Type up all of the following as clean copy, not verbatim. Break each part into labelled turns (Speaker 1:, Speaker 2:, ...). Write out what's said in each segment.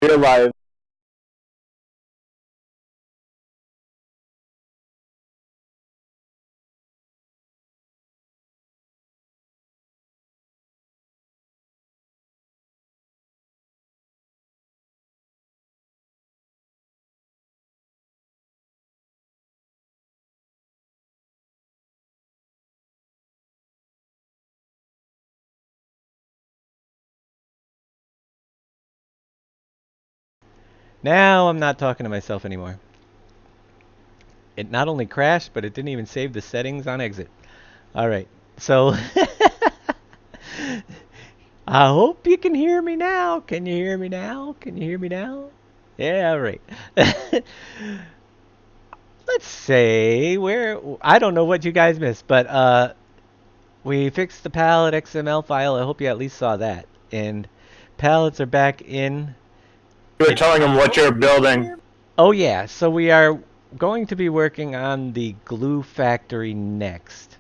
Speaker 1: You're live.
Speaker 2: Now I'm not talking to myself anymore. It not only crashed, but it didn't even save the settings on exit. All right. So I hope you can hear me now. Can you hear me now? Can you hear me now? Yeah, all right. Let's say where I don't know what you guys missed, but we fixed the palette XML file. I hope you at least saw that. And palettes are back in.
Speaker 1: You were
Speaker 2: It,
Speaker 1: telling him what you're building.
Speaker 2: oh yeah, so we are going to be working on the glue factory next.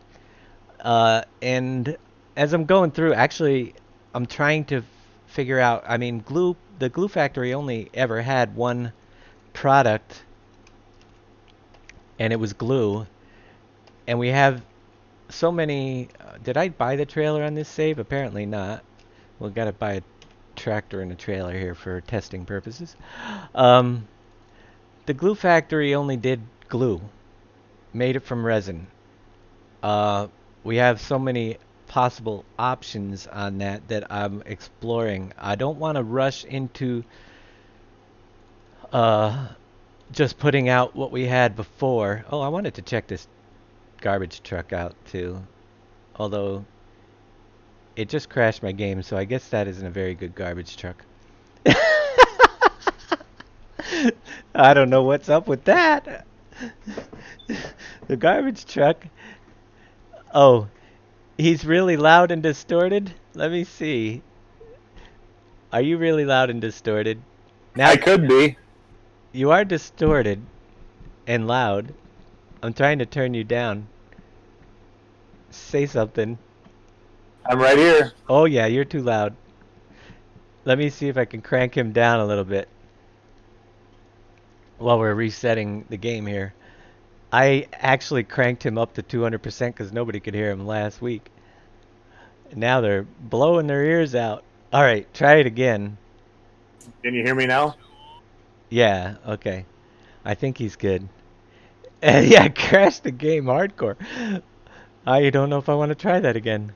Speaker 2: And as I'm going through, actually, I'm trying to figure out. I mean, the glue factory only ever had one product, and it was glue. And we have so many. Did I buy the trailer on this save? Apparently not. We've got to buy a tractor and a trailer here for testing purposes. Um, the glue factory only did glue, made it from resin. Uh, we have so many possible options on that that I'm exploring. I don't want to rush into uh, just putting out what we had before. Oh, I wanted to check this garbage truck out too. Although it just crashed my game, so I guess that isn't a very good garbage truck. I don't know what's up with that. The garbage truck. Oh, he's really loud and distorted? Let me see. Are you really loud and distorted?
Speaker 1: I
Speaker 2: Now,
Speaker 1: could be.
Speaker 2: you are distorted and loud. I'm trying to turn you down. Say something.
Speaker 1: I'm right here.
Speaker 2: Oh, yeah, you're too loud. Let me see if I can crank him down a little bit while we're resetting the game here. I actually cranked him up to 200% because nobody could hear him last week. Now they're blowing their ears out. All right, try it again.
Speaker 1: Can you hear me now?
Speaker 2: Yeah, okay. I think he's good. Yeah, crash the game hardcore. I don't know if I want to try that again.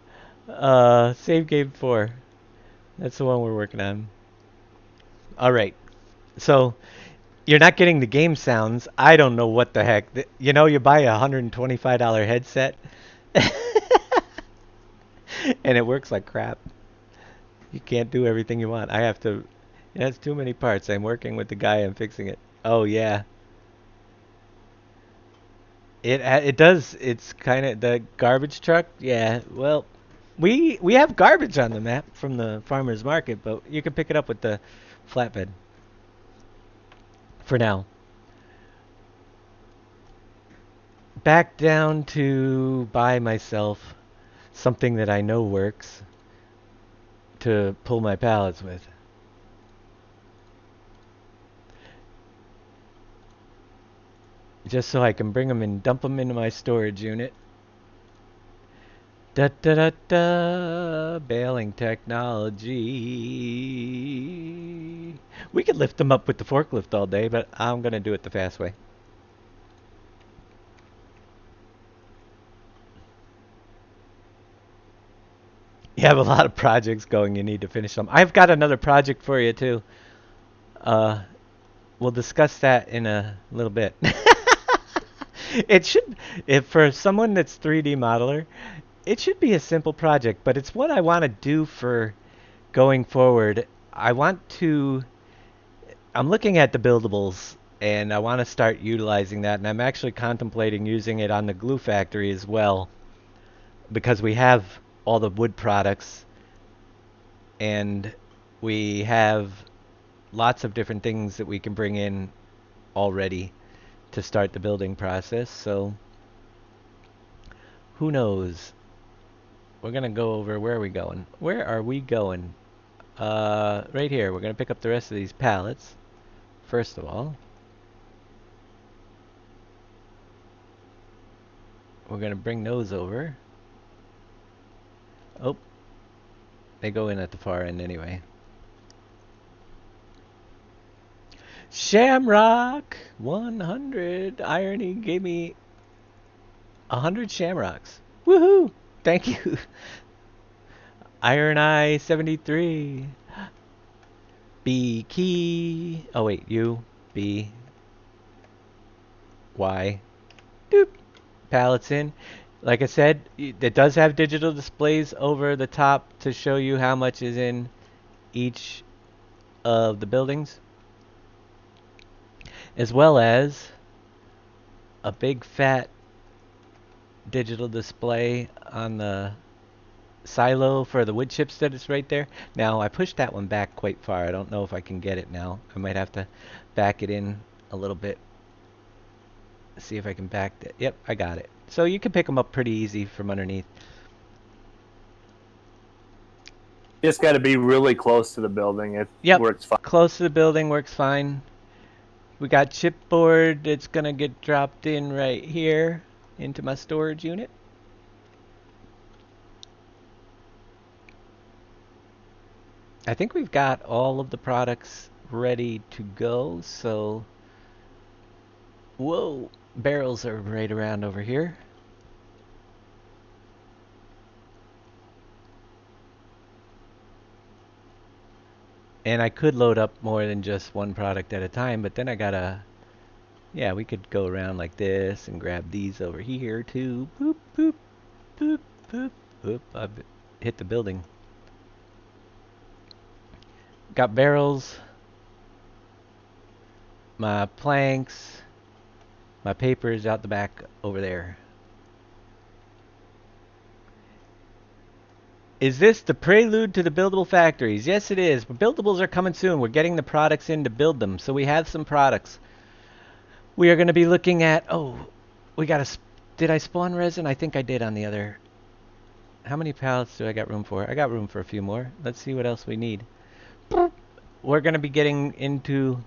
Speaker 2: Save game 4. That's the one we're working on. All right. So you're not getting the game sounds. I don't know what the heck. You know, you buy a $125 headset, and it works like crap. You can't do everything you want. I have to. It has too many parts. I'm working with the guy and fixing it. Oh yeah. It does. It's kind of the garbage truck. Yeah. Well, we have garbage on the map from the farmers market, but you can pick it up with the flatbed for now. Back down to buy myself something that I know works to pull my pallets with. Just so I can bring them and dump them into my storage unit. Da da da da, baling technology. We could lift them up with the forklift all day, but I'm gonna do it the fast way. You have a lot of projects going. You need to finish them. I've got another project for you too. Uh, we'll discuss that in a little bit. It should, if for someone that's 3D modeler, it should be a simple project, but it's what I want to do for going forward. I want to I'm looking at the buildables and I want to start utilizing that, and I'm actually contemplating using it on the glue factory as well because we have all the wood products and we have lots of different things that we can bring in already to start the building process. So who knows? We're gonna go over, where are we going? Where are we going? Right here, we're going to pick up the rest of these pallets. First of all, we're going to bring those over. Oh, they go in at the far end anyway. Shamrock! 100! Irony gave me 100 shamrocks. Woohoo! Thank you. Iron Eye 73. B key. Oh wait, U, B, Y. Doop. Pallets in. Like I said, it does have digital displays over the top to show you how much is in each of the buildings, as well as a big fat digital display on the silo for the wood chips that is right there. Now I pushed that one back quite far. I don't know if I can get it now. I might have to back it in a little bit. See if I can back it. Yep, I got it. So you can pick them up pretty easy from underneath.
Speaker 1: Just got to be really close to the building. It works fine.
Speaker 2: Close to the building works fine. We got chipboard that's gonna get dropped in right here into my storage unit. I think we've got all of the products ready to go, so whoa, barrels are right around over here. And I could load up more than just one product at a time, but then I gotta, yeah, we could go around like this and grab these over here too. Boop, boop, boop, boop, boop. I've hit the building. Got barrels, my planks, my papers out the back over there. Is this the prelude to the buildable factories? Yes, it is. But buildables are coming soon. We're getting the products in to build them. So we have some products. We are going to be looking at... Oh, we got a... Did I spawn resin? I think I did on the other... How many pallets do I got room for? I got room for a few more. Let's see what else we need. We're going to be getting into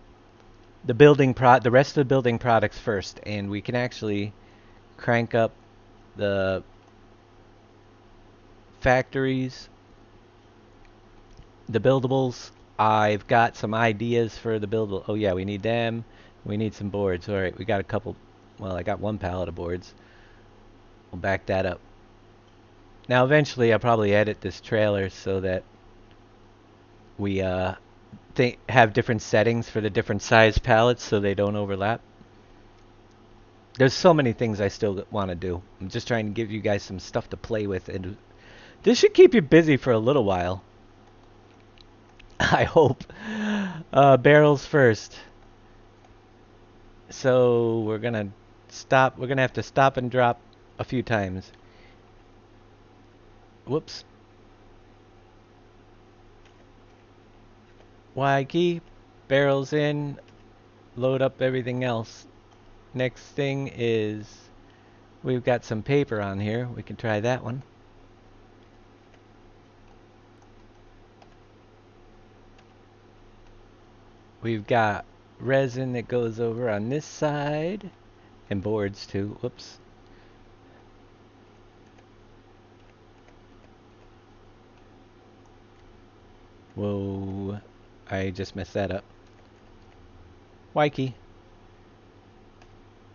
Speaker 2: the the rest of the building products first. And we can actually crank up the... factories, the buildables. I've got some ideas for the buildable. Oh yeah, we need them. We need some boards. All right, we got a couple. Well, I got one pallet of boards. We'll back that up. Now, eventually, I'll probably edit this trailer so that we have different settings for the different size pallets so they don't overlap. There's so many things I still want to do. I'm just trying to give you guys some stuff to play with, and this should keep you busy for a little while. I hope. Barrels first. So we're gonna stop. We're gonna have to stop and drop a few times. Whoops. Y key. Barrels in. Load up everything else. Next thing is we've got some paper on here. We can try that one. We've got resin that goes over on this side, and boards too. Whoops. Whoa, I just messed that up. Y key.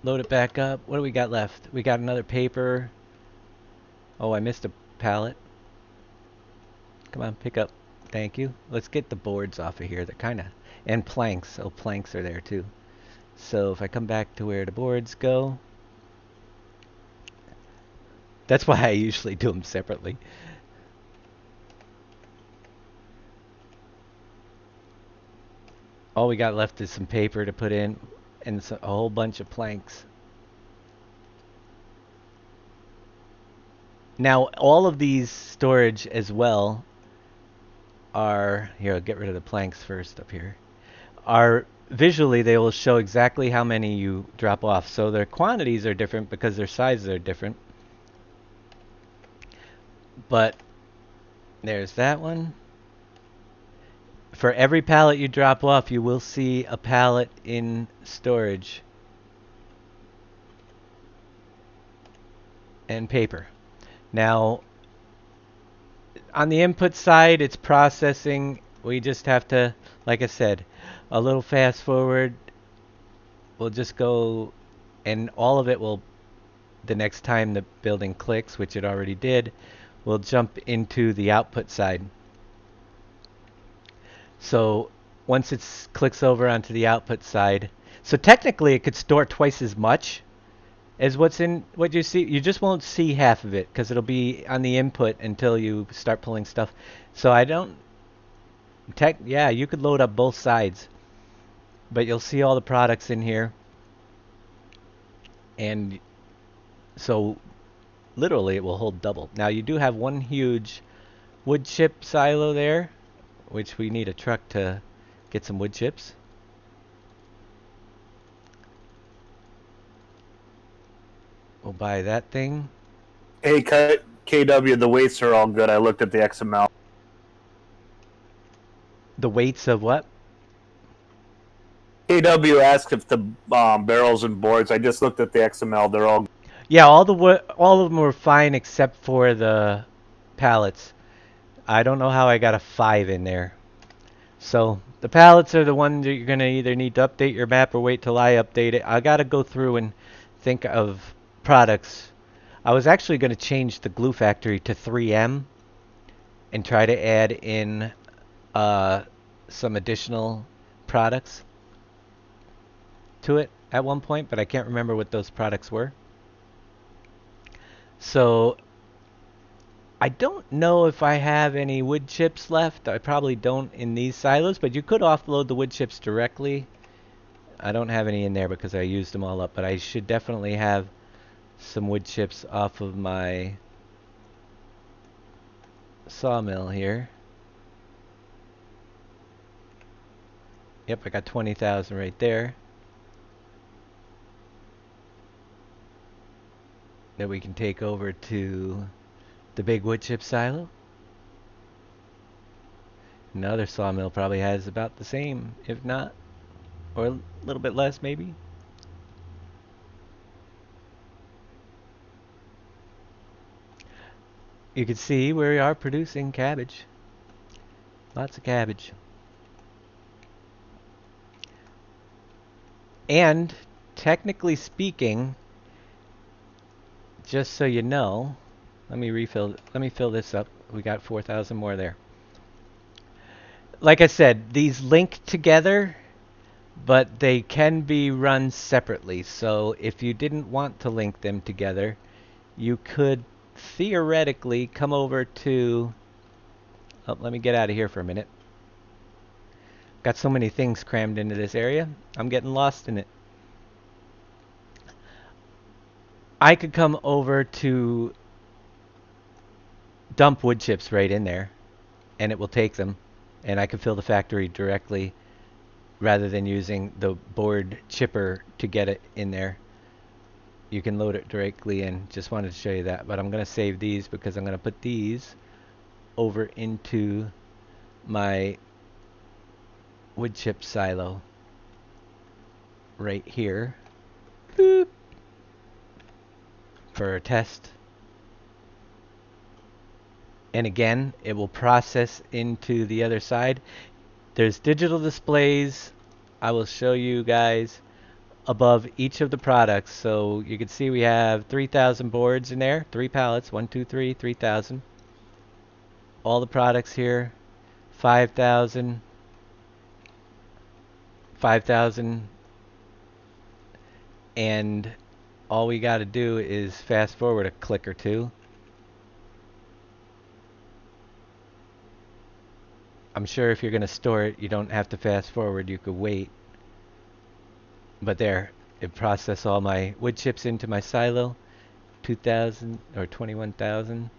Speaker 2: Load it back up. What do we got left? We got another paper. Oh, I missed a pallet. Come on, pick up. Thank you. Let's get the boards off of here. They're kind of... And planks. Oh, planks are there too. So if I come back to where the boards go... That's why I usually do them separately. All we got left is some paper to put in and a whole bunch of planks. Now, all of these storage as well are... Here, I'll get rid of the planks first up here. Are visually, they will show exactly how many you drop off. So their quantities are different because their sizes are different. But there's that one. For every pallet you drop off, you will see a pallet in storage. And paper. Now, on the input side, it's processing. We just have to, like I said, a little fast forward. We'll just go, and all of it will, the next time the building clicks, which it already did, we'll jump into the output side. So once it clicks over onto the output side, so technically it could store twice as much as what you see. You just won't see half of it because it'll be on the input until you start pulling stuff. So yeah, you could load up both sides, but you'll see all the products in here. And so literally it will hold double. Now you do have one huge wood chip silo there, which we need a truck to get some wood chips. We'll buy that thing.
Speaker 1: Hey, KW, the weights are all good. I looked at the XML.
Speaker 2: The weights of what?
Speaker 1: KW asked if the barrels and boards. I just looked at the XML. They're all.
Speaker 2: Yeah, all of them were fine except for the pallets. I don't know how I got a 5 in there. So the pallets are the ones that you're gonna either need to update your map or wait till I update it. I gotta go through and think of products. I was actually gonna change the glue factory to 3M and try to add in some additional products to it at one point, but I can't remember what those products were. So I don't know if I have any wood chips left. I probably don't in these silos, but you could offload the wood chips directly. I don't have any in there because I used them all up, but I should definitely have some wood chips off of my sawmill here. Yep, I got 20,000 right there. That we can take over to the big wood chip silo. Another sawmill probably has about the same, if not, or a little bit less maybe. You can see we are producing cabbage. Lots of cabbage. And technically speaking, just so you know, let me fill this up. We got 4,000 more there. Like I said, these link together, but they can be run separately. So if you didn't want to link them together, you could theoretically come over to... Oh, let me get out of here for a minute. Got so many things crammed into this area, I'm getting lost in it. I could come over to dump wood chips right in there, and it will take them, and I can fill the factory directly rather than using the board chipper to get it in there. You can load it directly in. Just wanted to show you that, but I'm going to save these because I'm going to put these over into my wood chip silo right here. Boop. For a test. And again, it will process into the other side. There's digital displays. I will show you guys above each of the products. So you can see we have 3,000 boards in there, 3 pallets, 1, 2, 3, 3,000. All the products here, 5,000, 5,000, and all we got to do is fast forward a click or two. I'm sure if you're going to store it, you don't have to fast forward. You could wait. But there, it processed all my wood chips into my silo. 2,000 or 21,000.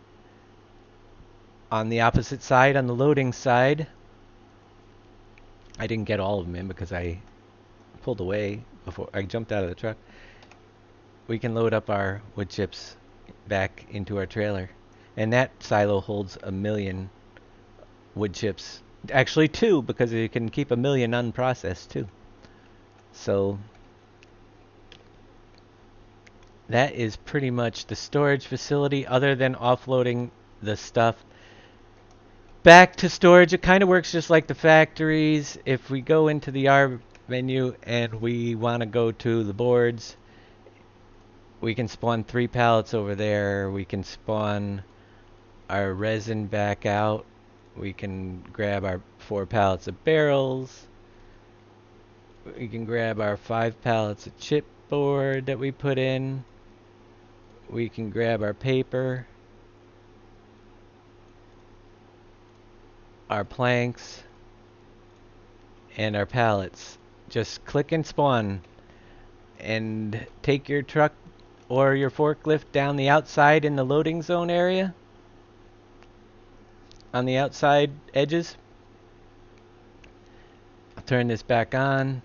Speaker 2: On the opposite side, on the loading side, I didn't get all of them in because I pulled away before I jumped out of the truck. We can load up our wood chips back into our trailer. And that silo holds 1 million wood chips Actually 2, because you can keep 1,000,000 unprocessed too. So that is pretty much the storage facility, other than offloading the stuff back to storage. It kind of works just like the factories. If we go into the R menu and we want to go to the boards, we can spawn 3 pallets over there. We can spawn our resin back out. We can grab our 4 pallets of barrels. We can grab our 5 pallets of chipboard that we put in. We can grab our paper, our planks, and our pallets. Just click and spawn and take your truck or your forklift down the outside in the loading zone area, on the outside edges. I'll turn this back on,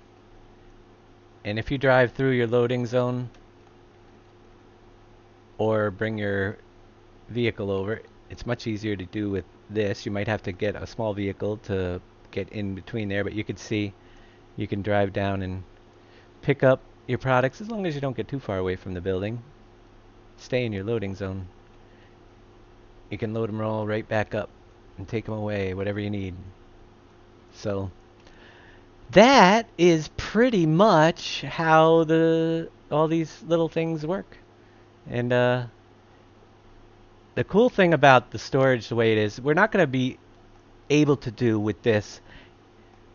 Speaker 2: and if you drive through your loading zone or bring your vehicle over, it's much easier to do with this. You might have to get a small vehicle to get in between there, but you can see you can drive down and pick up your products as long as you don't get too far away from the building. Stay in your loading zone. You can load them all right back up and take them away, whatever you need. So that is pretty much how all these little things work. And the cool thing about the storage the way it is, we're not going to be able to do with this.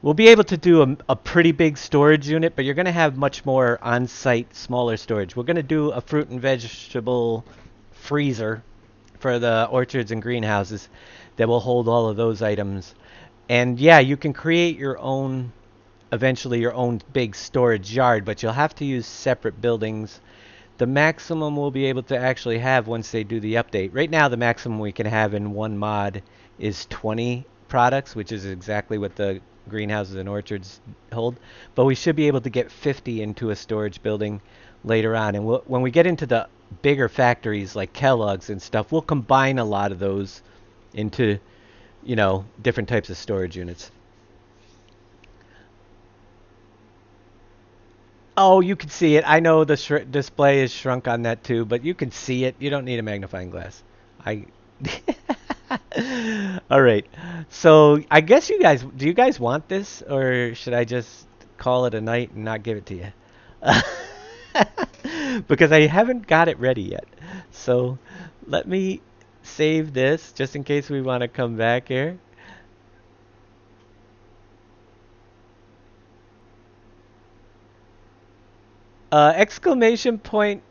Speaker 2: We'll be able to do a pretty big storage unit, but you're going to have much more on-site, smaller storage. We're going to do a fruit and vegetable freezer for the orchards and greenhouses that will hold all of those items. And yeah, you can create your own, eventually your own big storage yard, but you'll have to use separate buildings. The maximum we'll be able to actually have once they do the update. Right now, the maximum we can have in one mod is 20 products, which is exactly what the greenhouses and orchards hold. But we should be able to get 50 into a storage building later on. And when we get into the bigger factories like Kellogg's and stuff, we'll combine a lot of those into, different types of storage units. Oh, you can see it. I know the display is shrunk on that too, but you can see it. You don't need a magnifying glass. All right. So I guess do you guys want this, or should I just call it a night and not give it to you? Because I haven't got it ready yet. So let me save this just in case we want to come back here. Exclamation point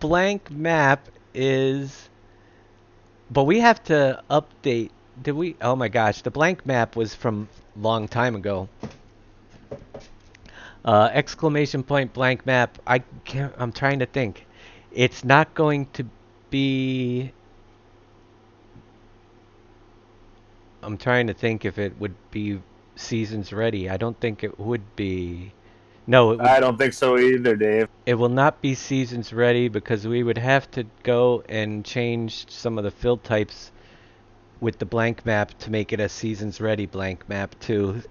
Speaker 2: blank map is, but we have to update. Did we? Oh my gosh, the blank map was from long time ago. Exclamation point blank map. I'm trying to think. It's not going to be. I'm trying to think if it would be seasons ready. I don't think it would be. No,
Speaker 1: I don't think so either, Dave.
Speaker 2: It will not be seasons ready because we would have to go and change some of the fill types with the blank map to make it a seasons ready blank map too.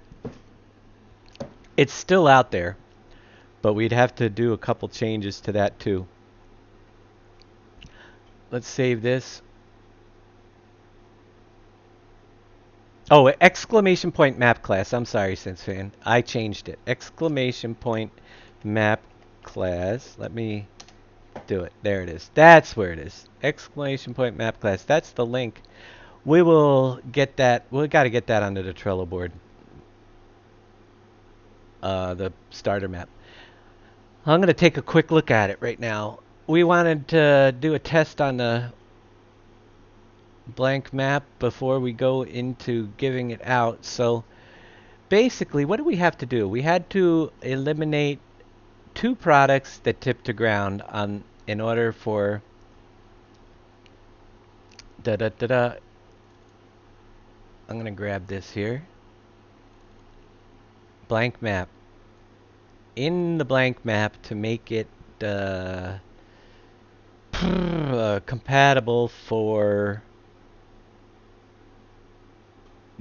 Speaker 2: It's still out there, but we'd have to do a couple changes to that too. Let's save this. Oh, exclamation point map class. I'm sorry, SenseFan. I changed it. Exclamation point map class. Let me do it. There it is. That's where it is. Exclamation point map class. That's the link. We will get that. We got to get that onto the Trello board. The starter map. I'm going to take a quick look at it right now. We wanted to do a test on the blank map before we go into giving it out. So basically, what do we have to do? We had to eliminate 2 products that tip to ground in order for I'm gonna grab this here. Blank map. In the blank map, to make it compatible for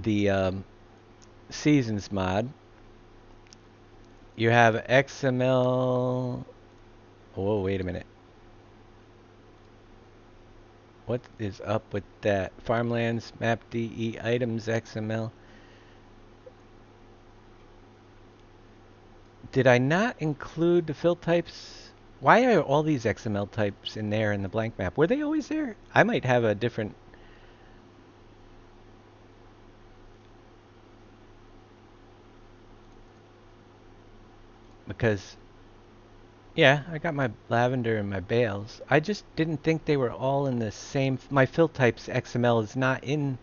Speaker 2: the Seasons mod, you have XML. Oh, wait a minute. What is up with that? Farmlands, map DE, items, XML. Did I not include the fill types? Why are all these XML types in there in the blank map? Were they always there? I might have a different... Because, yeah, I got my lavender and my bales. I just didn't think they were all in the same... My fill types XML is not in...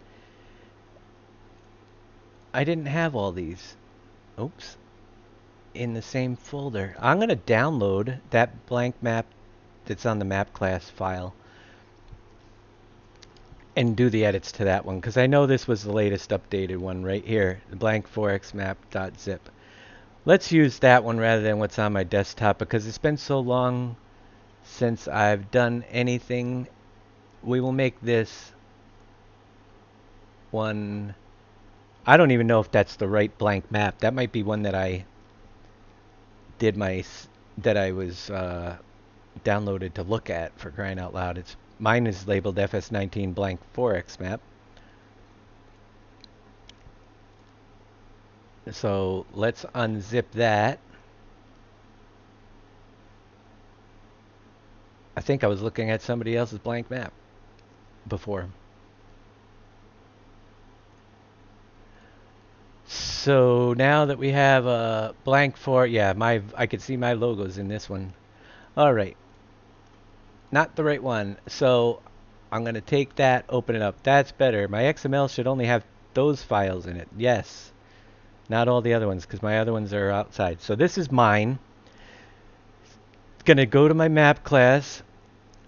Speaker 2: I didn't have all these. Oops. In the same folder. I'm going to download that blank map that's on the map class file and do the edits to that one, because I know this was the latest updated one right here, the blank 4xmap.zip. Let's use that one rather than what's on my desktop, because it's been so long since I've done anything. We will make this one... I don't even know if that's the right blank map. That might be one that I did that I was downloaded to look at, for crying out loud. Mine is labeled FS19 blank 4x map. So let's unzip that. I think I was looking at somebody else's blank map before. So now that we have a blank 4, yeah, I could see my logos in this one. All right. Not the right one. So I'm going to take that, open it up. That's better. My XML should only have those files in it. Yes. Not all the other ones, because my other ones are outside. So this is mine. Going to go to my map class.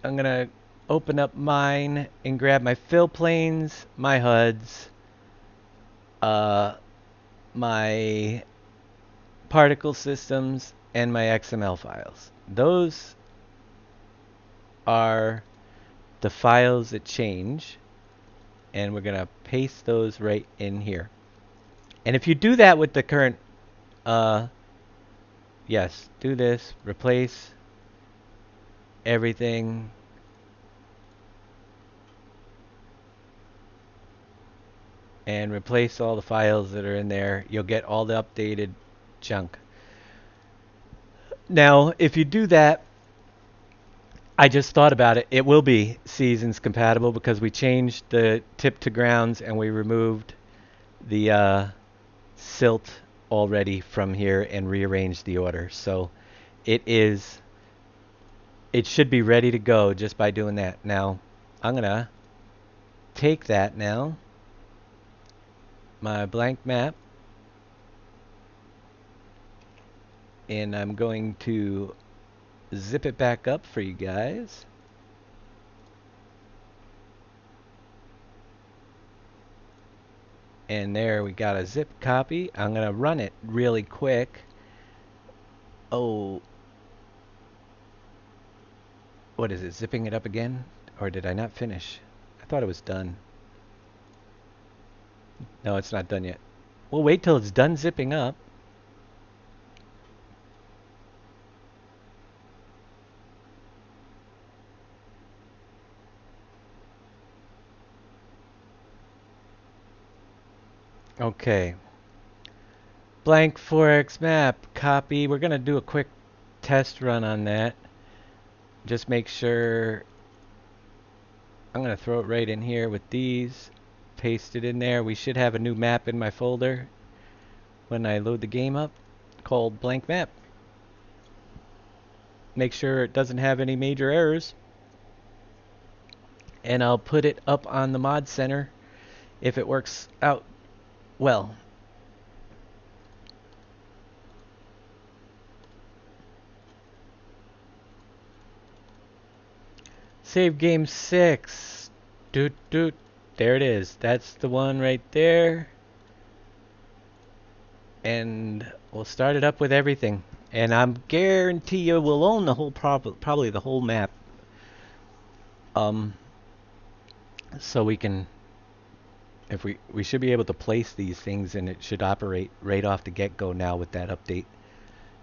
Speaker 2: I'm going to open up mine and grab my fill planes, my HUDs, my particle systems, and my XML files. Those are the files that change, and we're going to paste those right in here. And if you do that with the current, yes, do this, replace everything. And replace all the files that are in there. You'll get all the updated junk. Now, if you do that, I just thought about it. It will be seasons compatible because we changed the tip to grounds and we removed the silt already from here and rearranged the order. So it should be ready to go just by doing that. Now, I'm going to take that now, my blank map, and I'm going to zip it back up for you guys. And there we got a zip copy. I'm going to run it really quick. Oh, what is it, zipping it up again? Or did I not finish? I thought it was done. No, it's not done yet. We'll wait till it's done zipping up. Okay. Blank 4x map, copy. We're going to do a quick test run on that. Just make sure. I'm going to throw it right in here with these. Paste it in there. We should have a new map in my folder when I load the game up called blank map. Make sure it doesn't have any major errors. And I'll put it up on the mod center if it works out well. Save game 6. Doot doot. There it is. That's the one right there. And we'll start it up with everything. And I guarantee you we'll own the whole probably the whole map. So we can If we should be able to place these things, and it should operate right off the get-go now with that update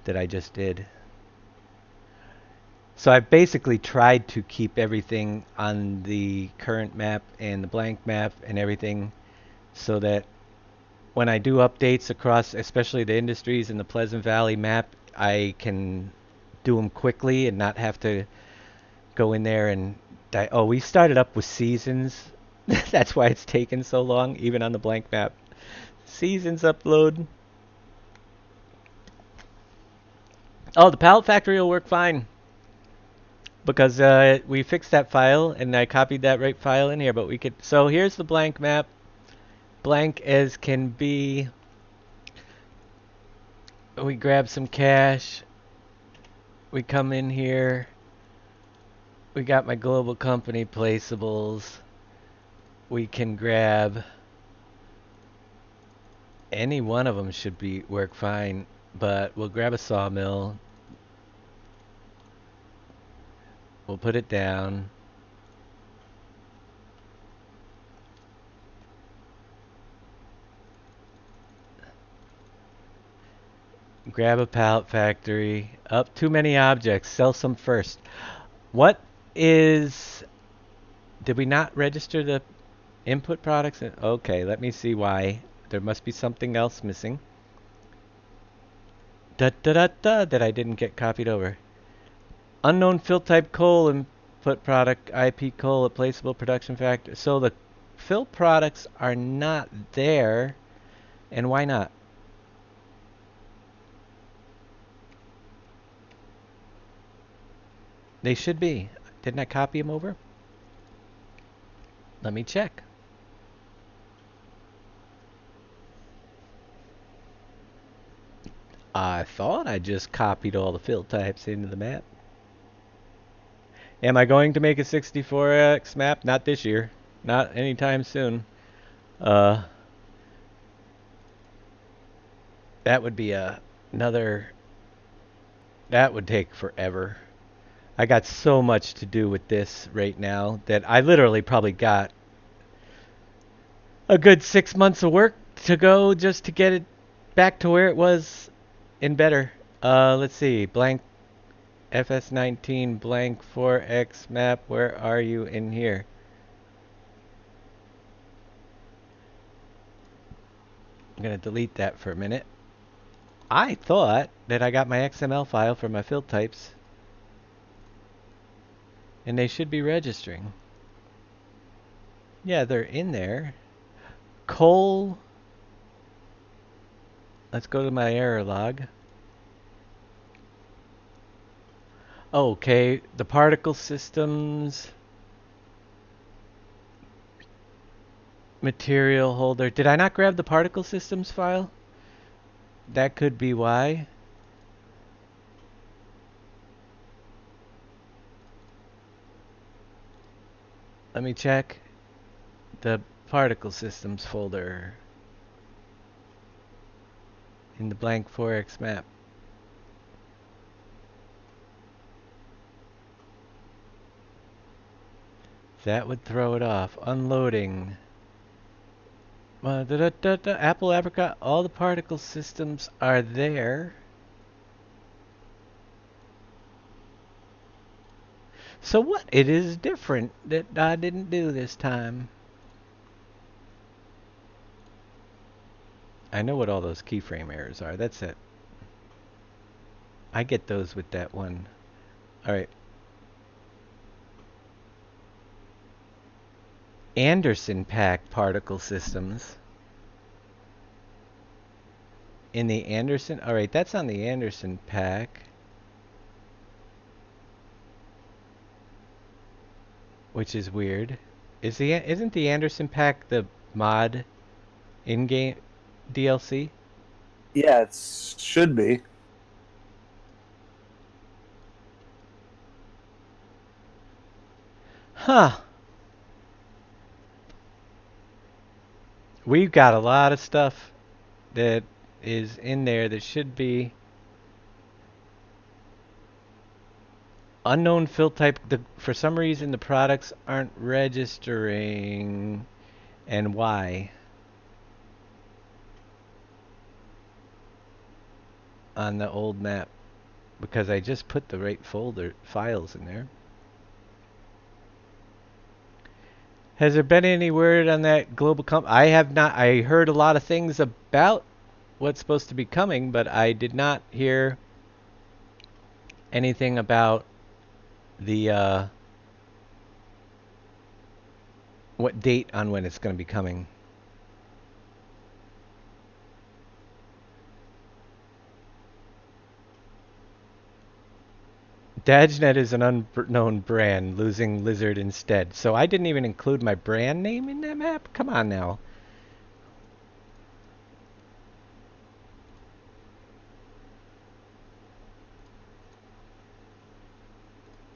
Speaker 2: that I just did. So I've basically tried to keep everything on the current map and the blank map and everything, so that when I do updates across, especially the industries and the Pleasant Valley map, I can do them quickly and not have to go in there and oh, we started up with seasons. That's why it's taken so long, even on the blank map. Seasons upload. Oh, the pallet factory will work fine, because we fixed that file and I copied that right file in here. But we could, so here's the blank map, blank as can be. We grab some cash, we come in here, we got my global company placeables. We can grab any one of them, should be work fine, but we'll grab a sawmill. We'll put it down. Grab a pallet factory. Up, too many objects. Sell some first. What is... Did we not register the input products? Okay, let me see why. There must be something else missing. That I didn't get copied over. Unknown fill type coal input product IP coal, a placeable production factor. So the fill products are not there. And why not? They should be. Didn't I copy them over? Let me check. I thought I just copied all the fill types into the map. Am I going to make a 64X map? Not this year. Not anytime soon. That would be another... That would take forever. I got so much to do with this right now that I literally probably got a good 6 months of work to go just to get it back to where it was and better. Let's see. Blank FS19 blank 4X map. Where are you in here? I'm going to delete that for a minute. I thought that I got my XML file for my fill types, and they should be registering. Yeah, they're in there. Coal. Let's go to my error log. Okay, the particle systems. Material holder. Did I not grab the particle systems file? That could be why. Let me check the particle systems folder in the blank 4X map. That would throw it off. Unloading. Apple, apricot, all the particle systems are there. So what? It is different that I didn't do this time. I know what all those keyframe errors are. That's it. I get those with that one. Alright. Anderson pack particle systems. In the Anderson? Alright, that's on the Anderson pack. Which is weird. Isn't the Anderson pack the mod in-game DLC?
Speaker 1: Yeah, it should be.
Speaker 2: Huh. We've got a lot of stuff that is in there that should be unknown fill type. For some reason the products aren't registering. and why on the old map, because I just put the right files in there. Has there been any word on that global I have not. I heard a lot of things about what's supposed to be coming, but I did not hear anything about the what date on when it's going to be coming. DadgeNet is an unknown brand, losing Lizard instead. So I didn't even include my brand name in that map? Come on now.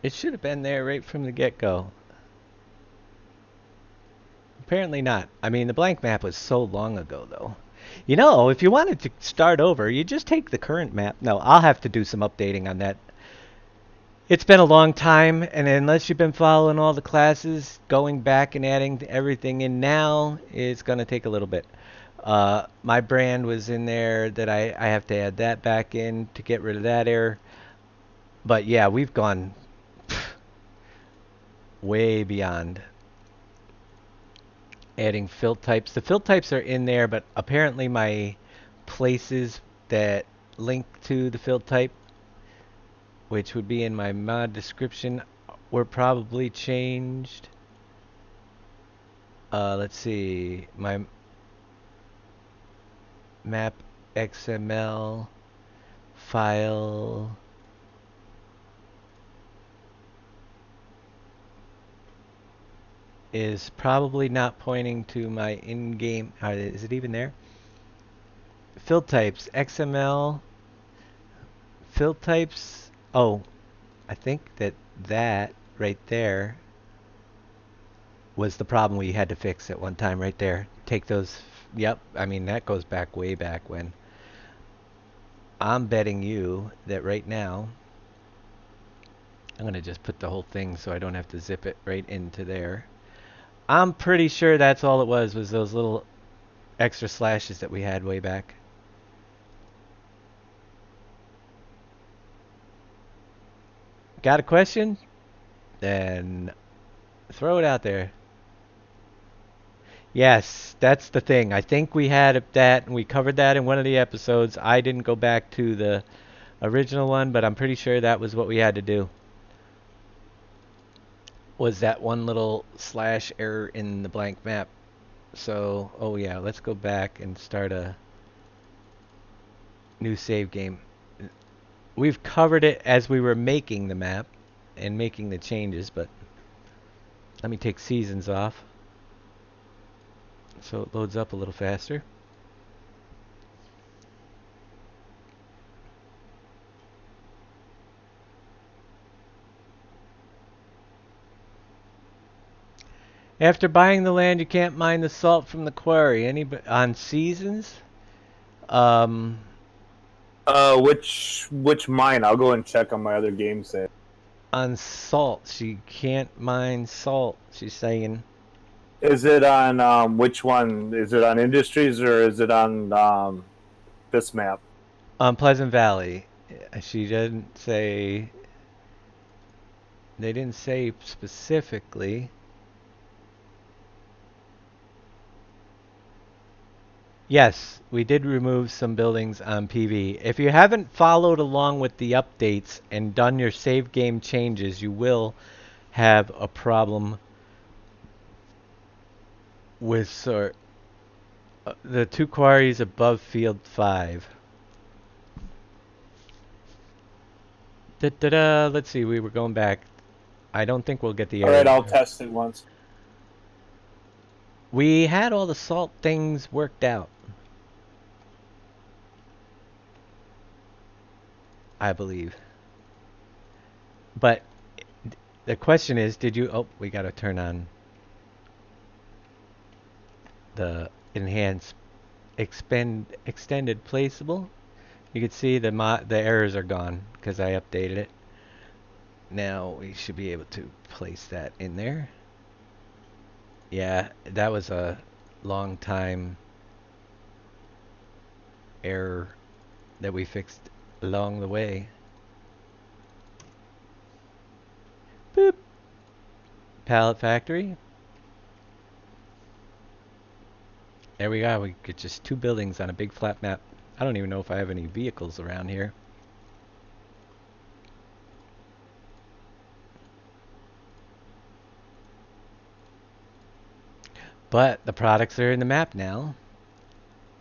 Speaker 2: It should have been there right from the get-go. Apparently not. I mean, the blank map was so long ago, though. You know, if you wanted to start over, you just take the current map. No, I'll have to do some updating on that. It's been a long time, and unless you've been following all the classes, going back and adding everything in now is going to take a little bit. My brand was in there that I have to add that back in to get rid of that error. But yeah, we've gone way beyond adding fill types. The fill types are in there, but apparently my places that link to the fill type, which would be in my mod description, were probably changed. Let's see, my map XML file is probably not pointing to my in-game. Is it even there? Fill types, XML, fill types. Oh, I think that right there was the problem we had to fix at one time right there. Take those. Yep, I mean, that goes back way back when. I'm betting you that right now, I'm going to just put the whole thing so I don't have to zip it right into there. I'm pretty sure that's all it was those little extra slashes that we had way back. Got a question? Then throw it out there. Yes, that's the thing. I think we had that, and we covered that in one of the episodes. I didn't go back to the original one, but I'm pretty sure that was what we had to do. Was that one little slash error in the blank map. So, oh yeah, let's go back and start a new save game. We've covered it as we were making the map and making the changes, but let me take seasons off so it loads up a little faster. After buying the land, you can't mine the salt from the quarry. On seasons?
Speaker 1: Which mine? I'll go and check on my other game save.
Speaker 2: On salt, she can't mine salt. She's saying.
Speaker 1: Is it on which one? Is it on Industries or is it on this map?
Speaker 2: On Pleasant Valley. She didn't say. They didn't say specifically. Yes, we did remove some buildings on PV. If you haven't followed along with the updates and done your save game changes, you will have a problem with the 2 quarries above Field 5. Let's see, we were going back. I don't think we'll get the error.
Speaker 1: Alright, I'll test it once.
Speaker 2: We had all the salt things worked out, I believe. But the question is, did you... Oh, we got to turn on the enhanced extended placeable. You can see the errors are gone because I updated it. Now we should be able to place that in there. Yeah, that was a long time error that we fixed along the way. Boop. Pallet factory. There we go. We get just 2 buildings on a big flat map. I don't even know if I have any vehicles around here. But the products are in the map now.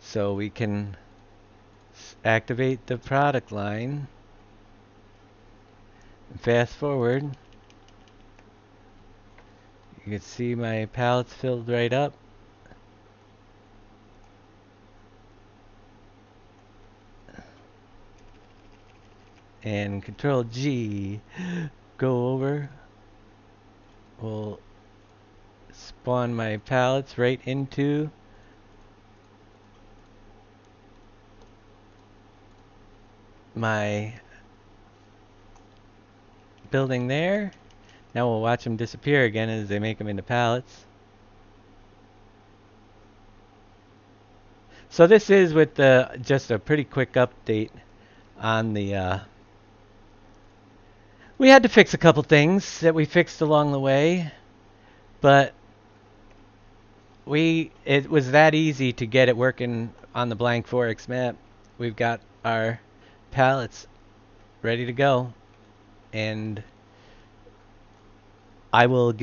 Speaker 2: So we can activate the product line. Fast forward. You can see my pallets filled right up. And Control G, go over. We'll spawn my pallets right into my building there. Now we'll watch them disappear again as they make them into pallets. So this is with the just a pretty quick update on the we had to fix a couple things that we fixed along the way, but it was that easy to get it working on the blank Forex map. We've got our pallets ready to go, and I will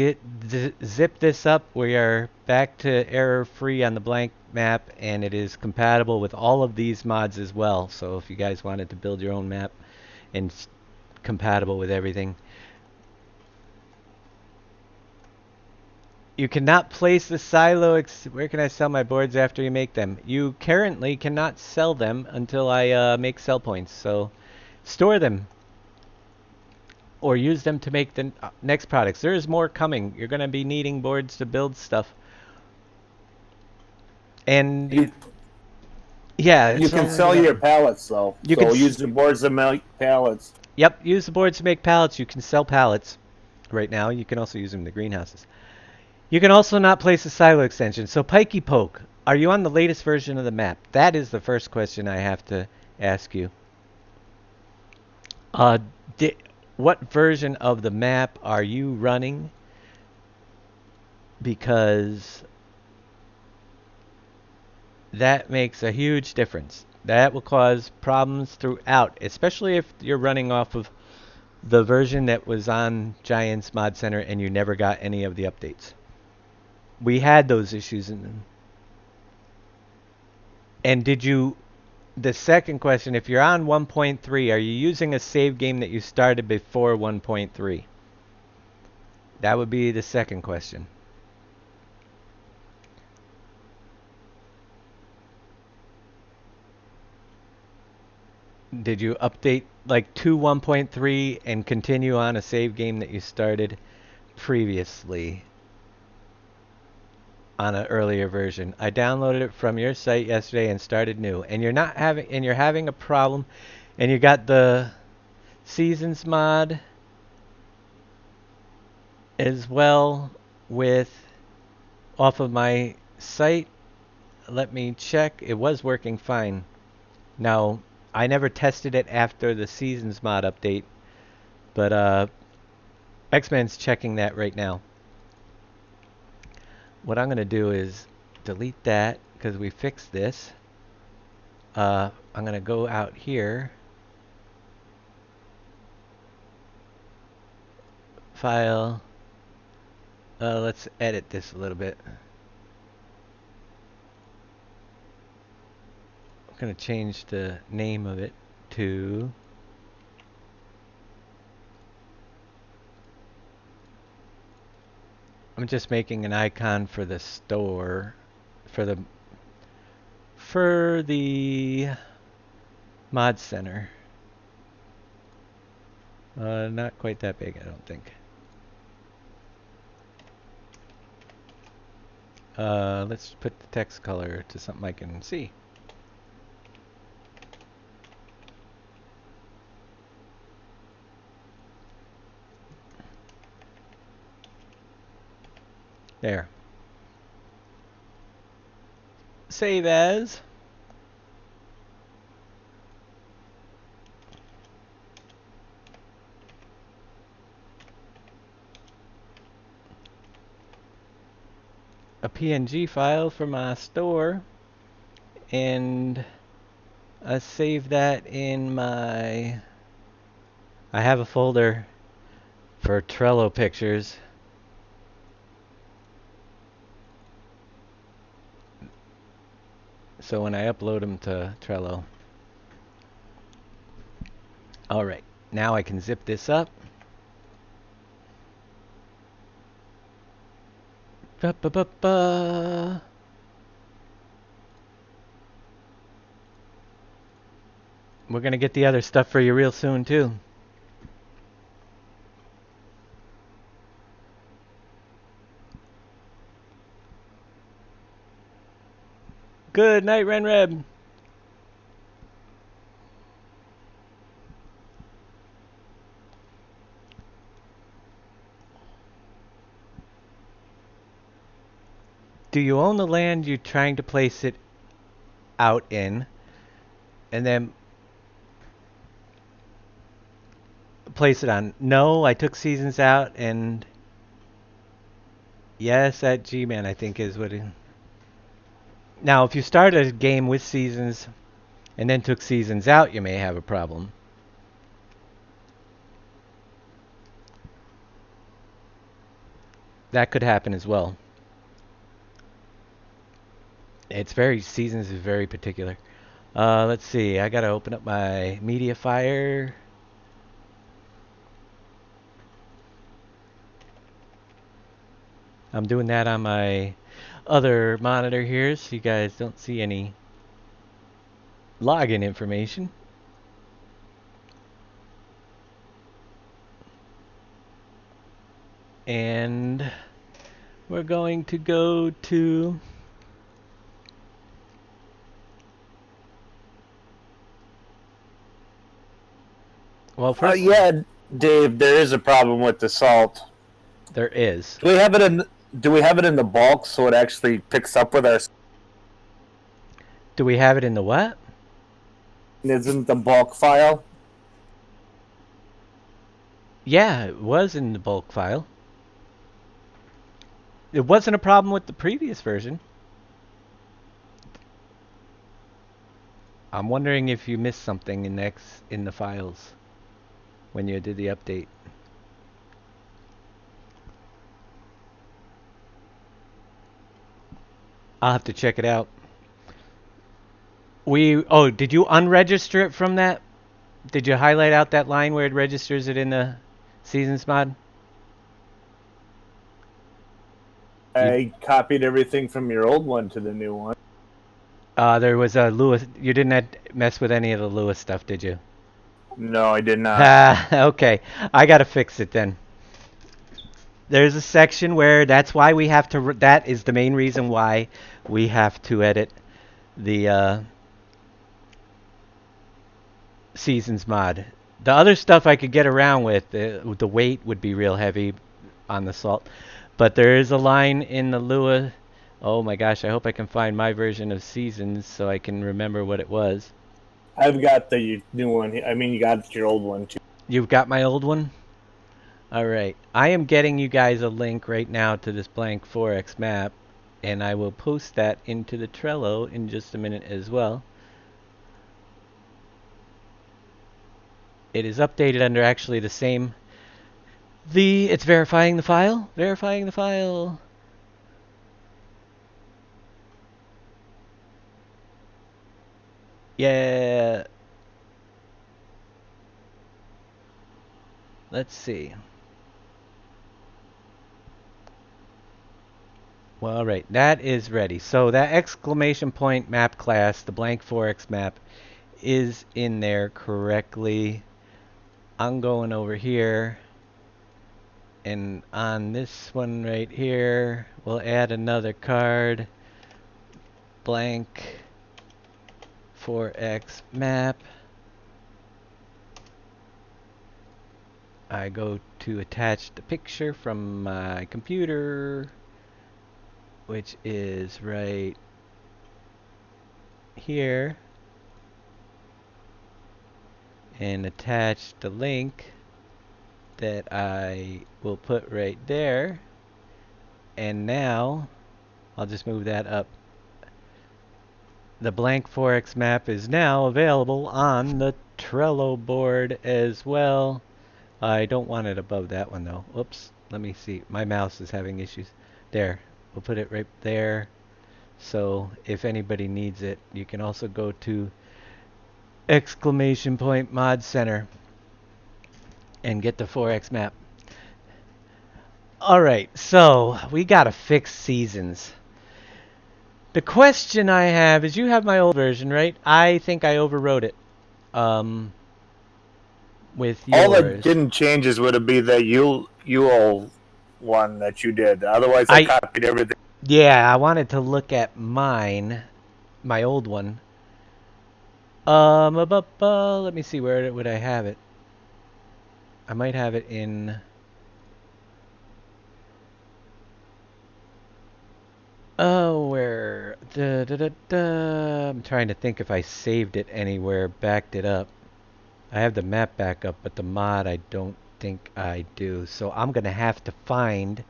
Speaker 2: zip this up. We are back to error free on the blank map, and it is compatible with all of these mods as well. So if you guys wanted to build your own map and compatible with everything, you cannot place the silo. Where can I sell my boards after you make them? You currently cannot sell them until I make sell points. So store them or use them to make the next products. There is more coming. You're going to be needing boards to build stuff. And yeah,
Speaker 1: You can sell your pallets though.
Speaker 2: You
Speaker 1: so
Speaker 2: can
Speaker 1: use the boards to make pallets.
Speaker 2: Yep, use the boards to make pallets. You can sell pallets right now. You can also use them in the greenhouses. You can also not place a silo extension. So Pikey Poke, are you on the latest version of the map? That is the first question I have to ask you. What version of the map are you running? Because that makes a huge difference. That will cause problems throughout, especially if you're running off of the version that was on Giants Mod Center and you never got any of the updates. We had those issues in them. And the second question, if you're on 1.3, are you using a save game that you started before 1.3? That would be the second question. Did you update like to 1.3 and continue on a save game that you started previously on an earlier version? I downloaded it from your site yesterday and started new. And you're having a problem, and you got the seasons mod as well with off of my site. Let me check. It was working fine. Now, I never tested it after the seasons mod update, but X-Men's checking that right now. What I'm going to do is delete that because we fixed this. I'm going to go out here. File. Let's edit this a little bit. I'm going to change the name of it to I'm just making an icon for the store for the mod center. Not quite that big, I don't think. Let's put the text color to something I can see. There. Save as. A PNG file for my store, and I save that in my. I have a folder for Trello pictures. So when I upload them to Trello. Alright, now I can zip this up. Ba-ba-ba-ba. We're gonna get the other stuff for you real soon too. Good night, Renreb. Do you own the land you're trying to place it out in, and then place it on? No, I took seasons out, and yes, that G-Man I think is what it. Now, if you start a game with seasons and then took seasons out, you may have a problem. That could happen as well. It's very, seasons is very particular. Let's see, I gotta open up my Mediafire. I'm doing that on my other monitor here, so you guys don't see any login information. And we're going to go to well, first
Speaker 1: Yeah, Dave, there is a problem with the salt.
Speaker 2: there is.
Speaker 1: Do we have it in? Do we have it in the bulk so it actually picks up with our?
Speaker 2: Do we have it in the what?
Speaker 1: Isn't the bulk file?
Speaker 2: Yeah, it was in the bulk file. It wasn't a problem with the previous version. I'm wondering if you missed something in the files when you did the update. I'll have to check it out. Oh, did you unregister it from that? Did you highlight out that line where it registers it in the seasons mod?
Speaker 1: I copied everything from your old one to the new one.
Speaker 2: There was a Lewis. You didn't mess with any of the Lewis stuff, did you?
Speaker 1: No, I did not.
Speaker 2: Okay. I gotta fix it then. There's a section where that's why we have to. That is the main reason why we have to edit the seasons mod. The other stuff I could get around with. The weight would be real heavy on the salt, but there is a line in the Lua. Oh my gosh! I hope I can find my version of seasons so I can remember what it was.
Speaker 1: I've got the new one. I mean, you got your old one too.
Speaker 2: You've got my old one? Alright. I am getting you guys a link right now to this blank 4X map, and I will post that into the Trello in just a minute as well. It is updated under actually the same. It's verifying the file. Verifying the file. Yeah. Let's see. Well, alright, that is ready. So that exclamation point map class, the blank 4X map, is in there correctly. I'm going over here, and on this one right here, we'll add another card. Blank 4X map. I go to attach the picture from my computer, which is right here and attach the link that I will put right there. And now I'll just move that up. The blank 4x map is now available on the Trello board as well. I don't want it above that one though. Oops. Let me see. My mouse is having issues. There. We'll put it right there. So if anybody needs it, you can also go to !mod center and get the 4x map. Alright, so we gotta fix seasons. The question I have is, you have my old version, right? I think I overwrote it. With
Speaker 1: All that
Speaker 2: yours.
Speaker 1: didn't changes would be the UL one that you did. Otherwise, I copied everything.
Speaker 2: Yeah, I wanted to look at mine, my old one. Let me see, where would I have it? I might have it in... Oh, where? I'm trying to think if I saved it anywhere, backed it up. I have the map back up, but the mod I don't think I do. So I'm going to have to find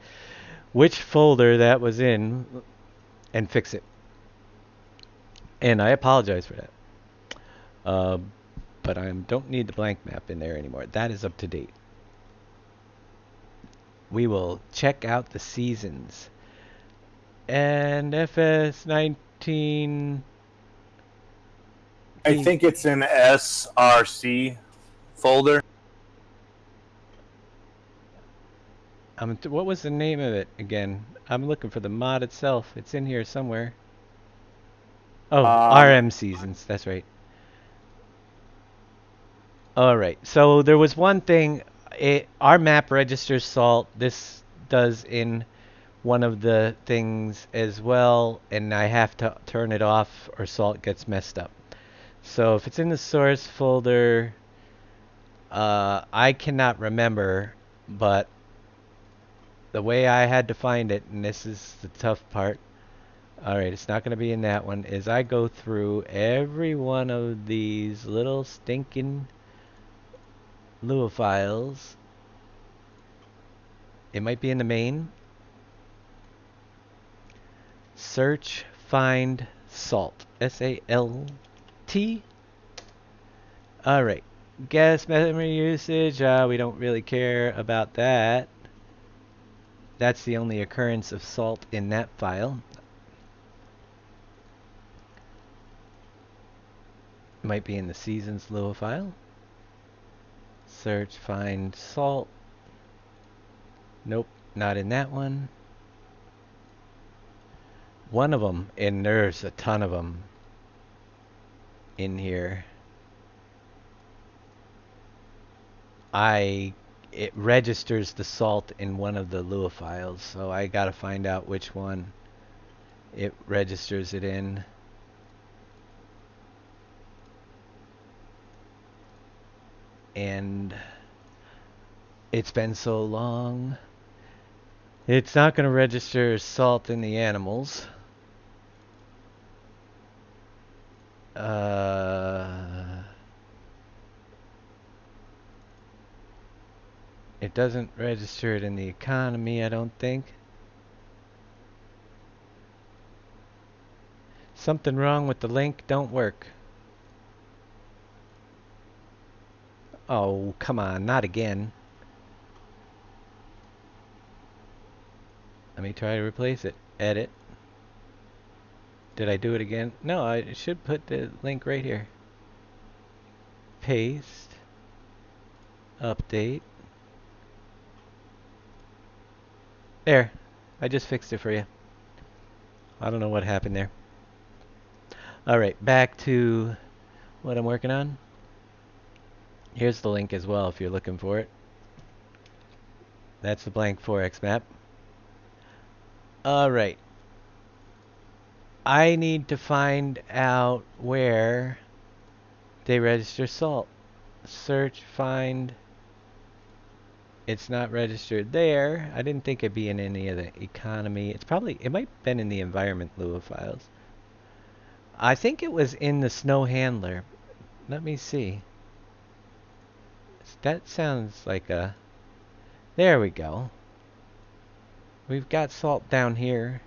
Speaker 2: which folder that was in and fix it. And I apologize for that. But I don't need the blank map in there anymore. That is up to date. We will check out the seasons. And FS19...
Speaker 1: I think it's in SRC folder.
Speaker 2: What was the name of it again? I'm looking for the mod itself. It's in here somewhere. Oh, RM seasons. That's right. Alright, so there was one thing. Our map registers salt. This does in one of the things as well. And I have to turn it off or salt gets messed up. So if it's in the source folder, I cannot remember, but the way I had to find it, and this is the tough part, alright, it's not going to be in that one, is I go through every one of these little stinking Lua files. It might be in the main. Search, find, salt. S-A-L-T. Alright. Guess memory usage. We don't really care about that. That's the only occurrence of salt in that file. Might be in the seasons Lua file. Search, find, salt. Nope, not in that one. One of them, and there's a ton of them in here. It registers the salt in one of the Lua files, so I gotta find out which one it registers it in. And it's been so long. It's not gonna register salt in the animals. It doesn't register it in the economy, I don't think. Something wrong with the link, don't work. Oh, come on, not again. Let me try to replace it. Edit. Did I do it again? No, I should put the link right here. Paste. Update. There. I just fixed it for you. I don't know what happened there. Alright, back to what I'm working on. Here's the link as well if you're looking for it. That's the blank 4x map. Alright. I need to find out where they register salt. Search, find. It's not registered there. I didn't think it'd be in any of the economy. It might have been in the environment Lua files. I think it was in the snow handler. Let me see. That sounds like a... There we go. We've got salt down here.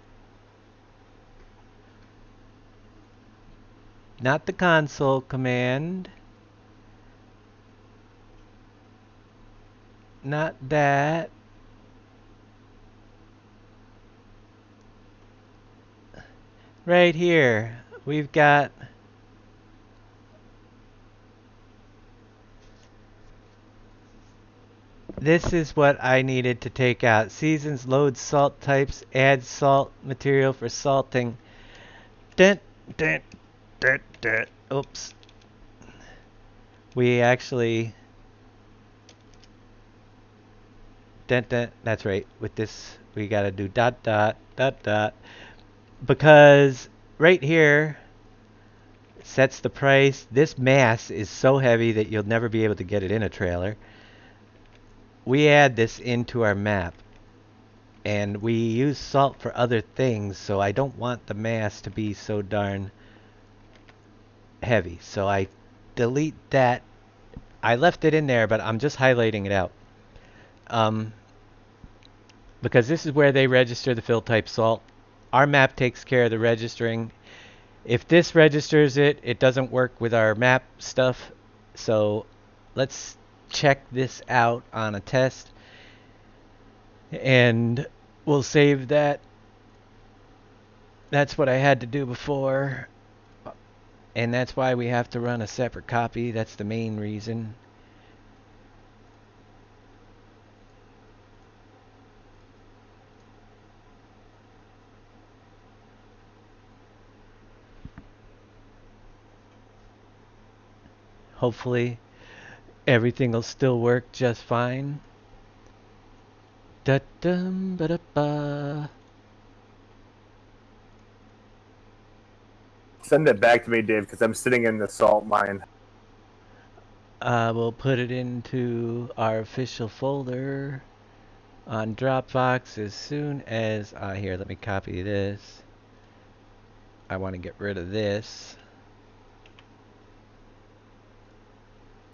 Speaker 2: Not the console command. Not that. Right here. We've got... This is what I needed to take out. Seasons, load, salt types, add salt material for salting. Dun, dun, dun, dun. Oops. We actually... Dun, dun. That's right. With this, we gotta do dot, dot, dot, dot. Because right here sets the price. This mass is so heavy that you'll never be able to get it in a trailer. We add this into our map, and we use salt for other things, so I don't want the mass to be so darn heavy. So I delete that. I left it in there, but I'm just highlighting it out. Because this is where they register the fill type salt. Our map takes care of the registering. If this registers it, it doesn't work with our map stuff. So let's check this out on a test. And we'll save that. That's what I had to do before. And that's why we have to run a separate copy. That's the main reason. Hopefully everything will still work just fine. Da-dum, ba-da-ba.
Speaker 1: Send it back to me, Dave, because I'm sitting in the salt mine.
Speaker 2: We'll put it into our official folder on Dropbox as soon as... here, let me copy this. I want to get rid of this.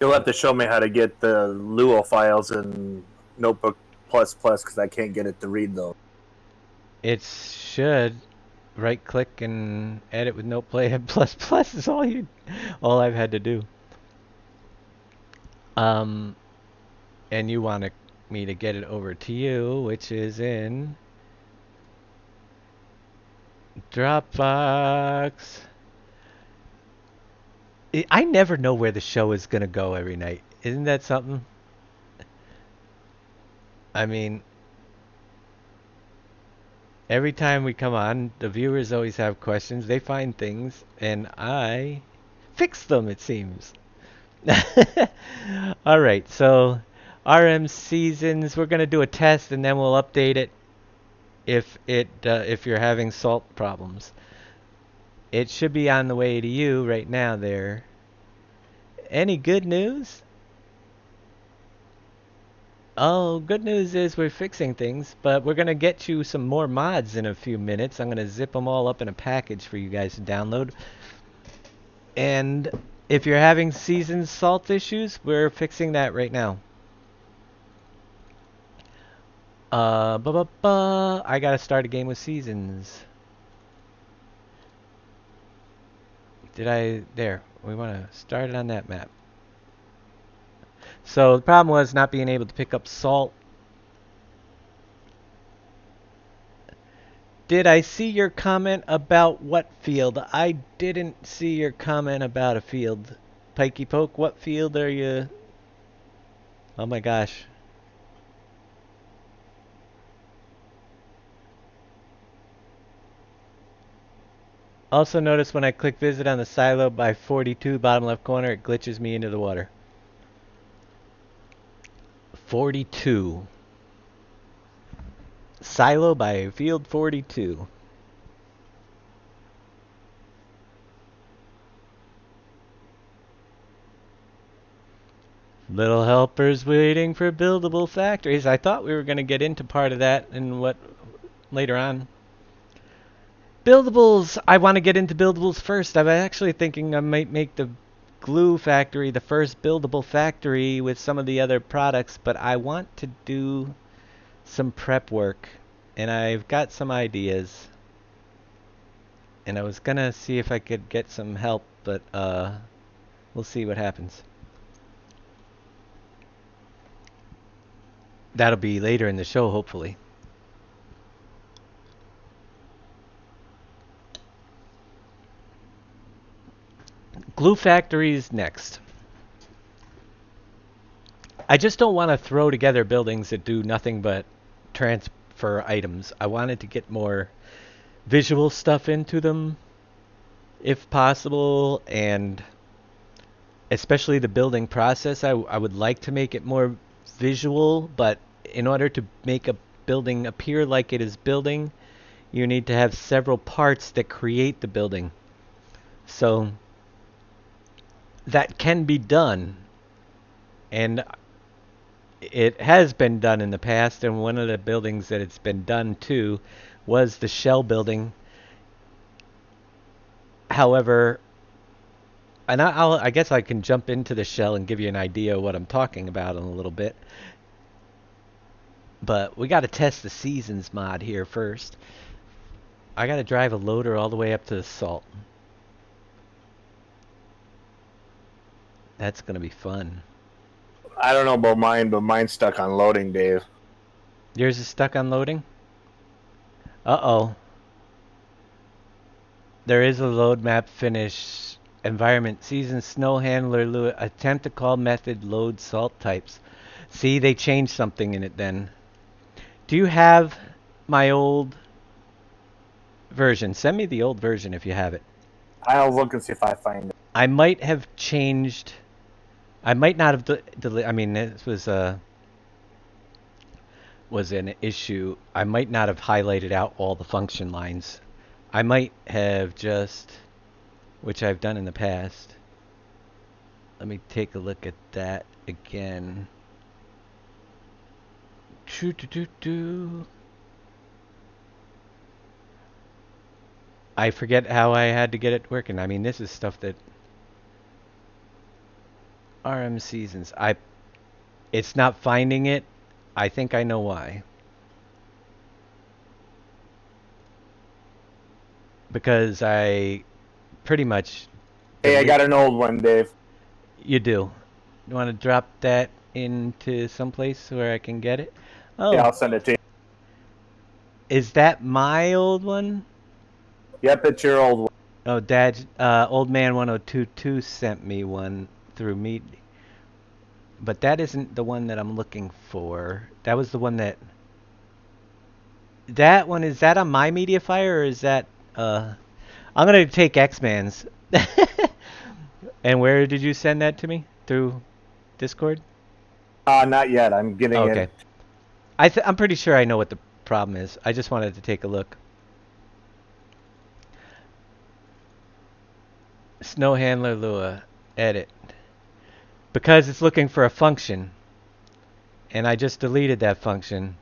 Speaker 1: You'll have to show me how to get the Luo files in Notebook++ because I can't get it to read those.
Speaker 2: It should right click and edit with Notepad++ is all I've had to do. And you want me to get it over to you, which is in Dropbox. I never know where the show is gonna go every night. Isn't that something? I mean, every time we come on, the viewers always have questions. They find things, and I fix them, it seems. All right, so RM Seasons, we're gonna do a test, and then we'll update it if you're having salt problems. It should be on the way to you right now there. Any good news? Oh, good news is we're fixing things, but we're going to get you some more mods in a few minutes. I'm going to zip them all up in a package for you guys to download. And if you're having seasoned salt issues, we're fixing that right now. I got to start a game with seasons. There. We want to start it on that map. So the problem was not being able to pick up salt. Did I see your comment about what field? I didn't see your comment about a field. Pikey Poke, what field are you? Oh my gosh. Also notice when I click visit on the silo by 42 bottom left corner, it glitches me into the water. 42. Silo by field 42. Little helpers waiting for buildable factories. I thought we were going to get into part of that in what later on. Buildables. I want to get into buildables first. I'm actually thinking I might make the glue factory the first buildable factory with some of the other products, but I want to do some prep work, and I've got some ideas. And I was gonna see if I could get some help, but we'll see what happens. That'll be later in the show, hopefully. Glue factories next. I just don't want to throw together buildings that do nothing but transfer items. I wanted to get more visual stuff into them, if possible, and especially the building process. I would like to make it more visual, but in order to make a building appear like it is building, you need to have several parts that create the building. So that can be done, and it has been done in the past, and one of the buildings that it's been done to was the shell building. However, and I guess I can jump into the shell and give you an idea of what I'm talking about in a little bit. But we got to test the seasons mod here first. I got to drive a loader all the way up to the salt. That's going to be fun.
Speaker 1: I don't know about mine, but mine's stuck on loading, Dave.
Speaker 2: Yours is stuck on loading? Uh-oh. There is a load map finish. Environment, season, snow handler, attempt to call method, load salt types. See, they changed something in it then. Do you have my old version? Send me the old version if you have it.
Speaker 1: I'll look and see if I find it.
Speaker 2: I might have changed. I might not have deleted. I mean, this was an issue. I might not have highlighted out all the function lines. I might have just, which I've done in the past. Let me take a look at that again. I forget how I had to get it working. I mean, this is stuff that RM seasons. It's not finding it. I think I know why. Because I pretty much...
Speaker 1: Hey, I got an old one, Dave.
Speaker 2: You do. You want to drop that into someplace where I can get it? Oh.
Speaker 1: Yeah, I'll send it to you.
Speaker 2: Is that my old one?
Speaker 1: Yep, it's your old one.
Speaker 2: Oh, Dad, Old Man 1022 sent me one through Meet. But that isn't the one that I'm looking for. That was the one that... That one, is that on my Mediafire, or is that... I'm going to take X-Man's. And where did you send that to me? Through Discord?
Speaker 1: Not yet. I'm getting
Speaker 2: it. I'm pretty sure I know what the problem is. I just wanted to take a look. Snow Handler Lua. Edit. Because it's looking for a function. And I just deleted that function.